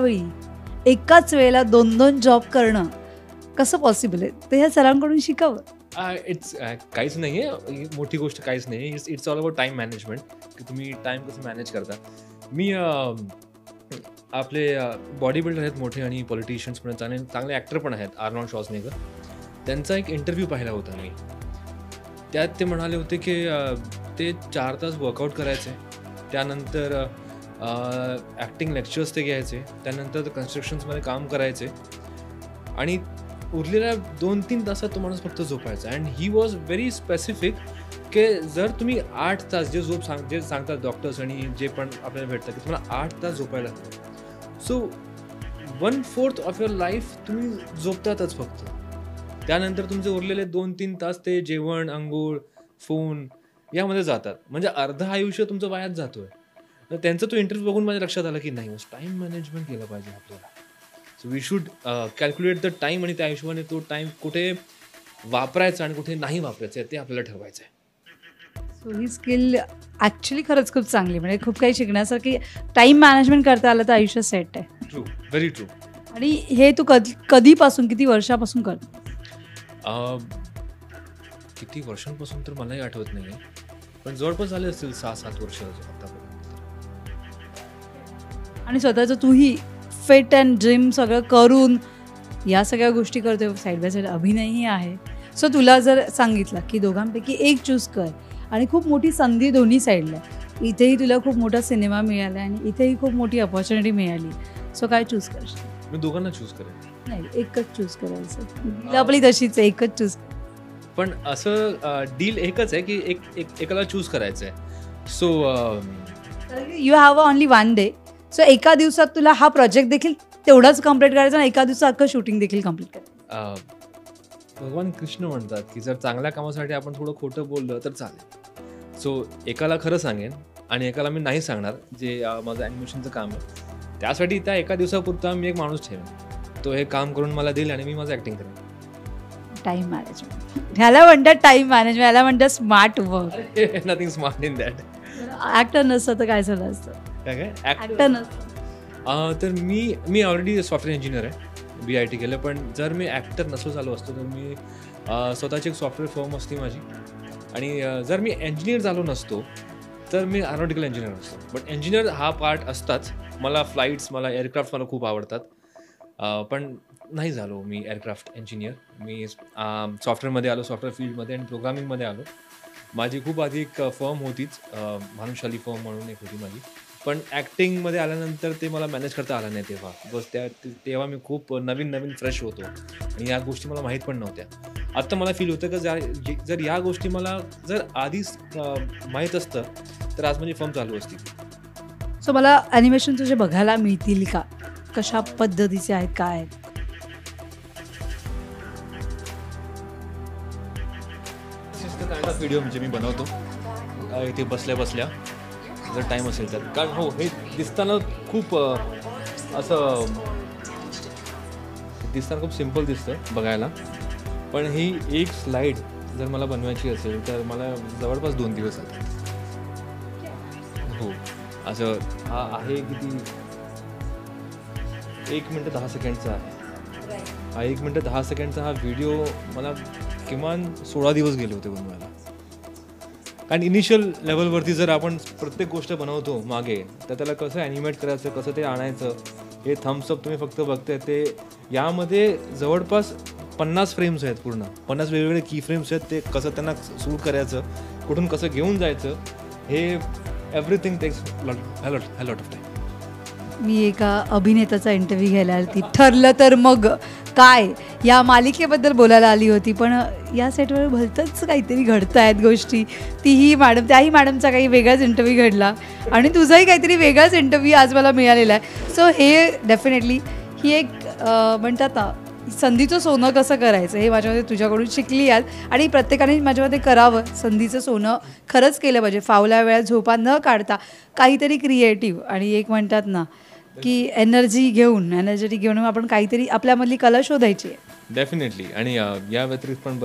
वेळी एकाच वेळेला 2-2 जॉब करणं कसं पॉसिबल आहे? ते ह्या सरांकडून शिकावं. इट्स काहीच नाही आहे, मोठी गोष्ट काहीच नाही आहे. It's all about time management, की तुम्ही टाईम कसं मॅनेज करता. मी आपले बॉडी बिल्डर आहेत मोठे आणि पॉलिटिशियन्स पण चांगले चांगले ॲक्टर पण आहेत, आर्नोल्ड श्वार्झनेगर. त्यांचा एक इंटरव्ह्यू पाहिला होता मी. त्यात ते म्हणाले होते की ते 4 तास वर्कआउट करायचे, त्यानंतर ॲक्टिंग लेक्चर्स ते घ्यायचे, त्यानंतर कन्स्ट्रक्शन्समध्ये काम करायचे आणि उरलेल्या 2-3 तासात तो माणूस फक्त झोपायचा. And he was very specific की जर तुम्ही 8 तास जे सांगतात डॉक्टर्स आणि जे पण आपल्याला भेटतं की तुम्हाला 8 तास झोपायला हवं. सो 1/4 ऑफ युअर लाईफ तुम्ही झोपतातच फक्त. त्यानंतर तुमचे उरलेले 2-3 तास ते जेवण, अंघोळ, फोन यामध्ये जातात. म्हणजे अर्धं आयुष्य तुमचं वायात जातोय. तर त्यांचा तो इंटरव्ह्यू बघून माझ्या लक्षात आलं की नाही, टाईम मॅनेजमेंट केलं पाहिजे आपल्याला. So we should calculate the time आणि त्या हिशोबाने तो टाईम कुठे वापरायचा आणि कुठे नाही वापरायचं आहे ते आपल्याला ठरवायचं आहे. सो ही स्किल ॲक्च्युली खरंच खूप चांगली, म्हणजे खूप काही शिकण्यासारखी. टाईम मॅनेजमेंट करता आलं तर आयुष्य सेट आहे. True, very true. आणि हे तू कधीपासून, किती वर्षापासून करतो? किती वर्षांपासून तर मलाही आठवत नाही आहे, पण जवळपास झाले असतील 6-7 वर्ष आतापर्यंत. आणि स्वतःचं तूही फिट अँड जिम सगळं करून या सगळ्या गोष्टी करतोय, साईड बाय साईड अभिनयही आहे. सो तुला जर सांगितलं की दोघांपैकी एक चूज कर आणि खूप मोठी संधी दोन्ही साईडला, इथेही तुला खूप मोठा सिनेमा मिळाला आणि इथेही खूप मोठी अपॉर्च्युनिटी मिळाली, सो काय चूज करशील? मी दोघांना चूज करेन. नाही, एकच चूज करायचं. आपली तशीच आहे, एकच चूज. पण असं डील एकच आहे की एकाला चूज करायचं आहे. So you have only 1 day. So एका दिवसात तुला हा प्रोजेक्ट देखील तेवढाच कम्प्लीट करायचा आणि एका दिवसात अख्खं शूटिंग देखील कम्प्लीट करायचं. भगवान कृष्ण म्हणतात की जर चांगल्या कामासाठी आपण थोडं खोटं बोललं तर चालेल. सो एकाला खरं सांगेन आणि एकाला मी नाही सांगणार, जे माझं ॲनिमेशनचं काम आहे. त्यासाठी त्या एका दिवसापुरता मी एक माणूस ठेवेन, तो हे काम करून मला देईल आणि मी माझं ॲक्टिंग करेन. टाईम मॅनेजमेंट ह्याला म्हणतात, टाईम मॅनेजमेंट ह्याला म्हणतात smart work. Nothing smart in that. Actor नसतं तर काय झालं असतं? काय ॲक्टर नसतं तर मी ऑलरेडी सॉफ्टवेअर इंजिनियर आहे, BIT केलं. पण जर मी ॲक्टर नसो झालो असतो तर मी स्वतःची एक सॉफ्टवेअर फर्म असती माझी. आणि जर मी इंजिनियर झालो नसतो तर मी एरोनॉटिकल इंजिनियर असतो. बट इंजिनियर हा पार्ट असताच. मला फ्लाईट्स, मला एअरक्राफ्ट मला खूप आवडतात. पण नाही झालो मी एअरक्राफ्ट इंजिनियर. मी सॉफ्टवेअरमध्ये आलो, सॉफ्टवेअर फील्डमध्ये आणि प्रोग्रामिंगमध्ये आलो. माझी खूप आधी एक फर्म होतीच, भानुशाली फर्म म्हणून एक होती माझी. पण ॲक्टिंगमध्ये आल्यानंतर ते मला मॅनेज करता आलं नाही तेव्हा. बस तेव्हा मी खूप नवीन फ्रेश होतो आणि या गोष्टी मला माहीत पण नव्हत्या. आत्ता मला फील होतं की जर या गोष्टी मला जर आधीच माहीत असतं तर आज माझी फर्म चालू असती. सो मला ॲनिमेशन तुझे बघायला मिळतील का? कशा पद्धतीचे आहेत, काय आहेत? व्हिडिओ म्हणजे मी बनवतो इथे बसल्या जर टाईम असेल तर. कारण हो, हे दिसताना खूप असं खूप सिम्पल दिसतं बघायला, पण ही एक स्लाईड जर मला बनवायची असेल तर मला जवळपास 2 दिवस जातात. हो, असं हा आहे किती 1 मिनिट 10 सेकंडचा आहे. हा 1 मिनिट 10 सेकंडचा हा व्हिडिओ मला किमान 16 दिवस गेले होते बनवायला. कारण इनिशियल लेवलवरती जर आपण प्रत्येक गोष्ट बनवतो मागे, तर त्याला कसं ॲनिमेट करायचं, कसं ते आणायचं, हे थम्सअप तुम्ही फक्त बघताय ते यामध्ये जवळपास 50 फ्रेम्स आहेत, पूर्ण 50 वेगवेगळे की फ्रेम्स आहेत. ते कसं त्यांना शूट करायचं, कुठून कसं घेऊन जायचं, हे everything takes lot of time. मी एका अभिनेत्याचा इंटरव्ह्यू घ्यायला आली, ठरलं तर मग काय या मालिकेबद्दल बोलायला आली होती. पण या सेटवर भलतंच काहीतरी घडत आहेत गोष्टी. त्याही मॅडमचा काही वेगळाच इंटरव्ह्यू घडला आणि तुझाही काहीतरी वेगळाच इंटरव्ह्यू आज मला मिळालेला आहे. सो हे डेफिनेटली ही एक म्हणतात ना, संधीचं सोनं कसं करायचं हे माझ्यामध्ये तुझ्याकडून शिकली आज. आणि प्रत्येकाने माझ्यामध्ये करावं, संधीचं सोनं खरंच केलं पाहिजे. फावल्या वेळात झोपा न काढता काहीतरी क्रिएटिव्ह आणि एक म्हणतात ना की एनर्जेटिक घेऊन आपण काहीतरी आपल्यामधली कला शोधायची आहे. डेफिनेटली. आणि या व्यतिरिक्त पण